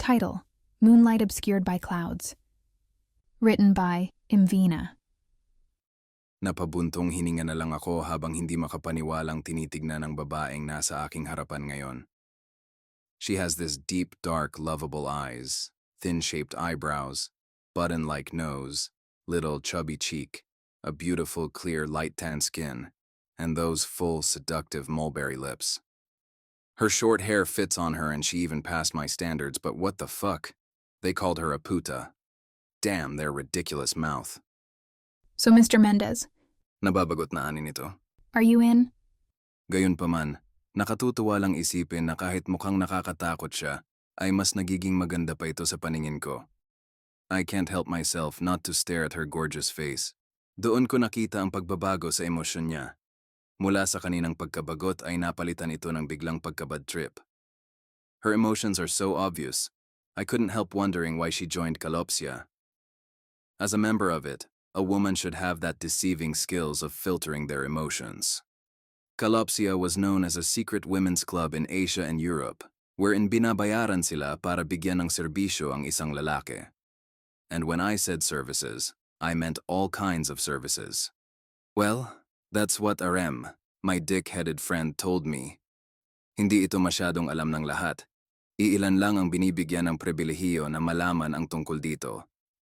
Title: Moonlight Obscured by Clouds. Written by Imvina. Napabuntong hininga na lang ako habang hindi makapaniwalang tinitignan ng babaeng nasa aking harapan ngayon. She has this deep, dark, lovable eyes, thin-shaped eyebrows, button-like nose, little chubby cheek, a beautiful, clear, light-tan skin, and those full, seductive mulberry lips. Her short hair fits on her and she even passed my standards, but what the fuck? They called her a puta. Damn their ridiculous mouth. So, Mr. Mendez, Nababagot na anin ito. are you in? Gayunpaman, nakatutuwa lang isipin na kahit mukhang nakakatakot siya, ay mas nagiging maganda pa ito sa paningin ko. I can't help myself not to stare at her gorgeous face. Doon ko nakita ang pagbabago sa emosyon niya. Mula sa kaninang pagkabagot ay napalitan ito ng biglang pagkabad trip. Her emotions are so obvious, I couldn't help wondering why she joined Kalopsia. As a member of it, a woman should have that deceiving skills of filtering their emotions. Kalopsia was known as a secret women's club in Asia and Europe, wherein binabayaran sila para bigyan ng serbisyo ang isang lalaki. And when I said services, I meant all kinds of services. Well, that's what Arem, my dick-headed friend, told me. Hindi ito masyadong alam ng lahat. Iilan lang ang binibigyan ng pribilehiyo na malaman ang tungkol dito.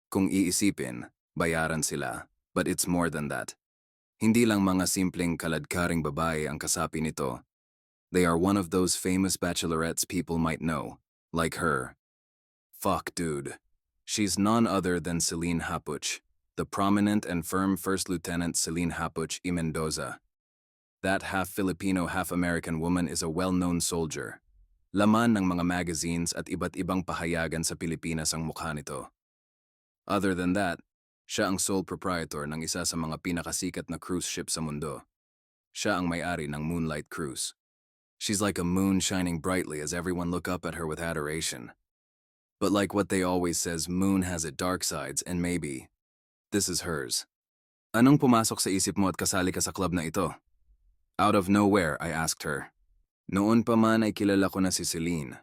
Kung iisipin, bayaran sila, but it's more than that. Hindi lang mga simpleng kaladkaring babae ang kasapi nito. They are one of those famous bachelorettes people might know, like her. Fuck, dude. She's none other than Celine Hapuch, the prominent and firm First Lieutenant Celine Hapuch y Mendoza. That half-Filipino, half-American woman is a well-known soldier. Laman ng mga magazines at iba't ibang pahayagan sa Pilipinas ang mukha nito. Other than that, siya ang sole proprietor ng isa sa mga pinakasikat na cruise ship sa mundo. Siya ang may-ari ng Moonlight Cruise. She's like a moon shining brightly as everyone look up at her with adoration. But like what they always says, moon has its dark sides and maybe this is hers. Anong pumasok sa isip mo at kasali ka sa club na ito? Out of nowhere, I asked her. Noon pa man ay kilala ko na si Celine.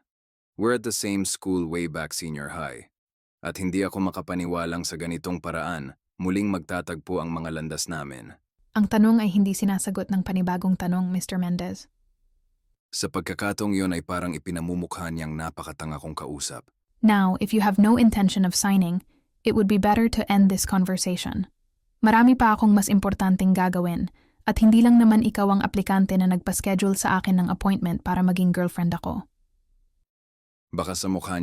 We're at the same school way back senior high. At hindi ako makapaniwalang sa ganitong paraan, muling magtatagpo ang mga landas namin. Ang tanong ay hindi sinasagot ng panibagong tanong, Mr. Mendez. Sa pagkakataong yun ay parang ipinamumukha niyang napakatanga kong kausap. Now, if you have no intention of signing, it would be better to end this conversation. Marami pa akong mas importanteng gagawin, at hindi lang naman ikaw ang aplikante na nagpa-schedule sa akin ng appointment para maging girlfriend ako. Baka sa mukha niya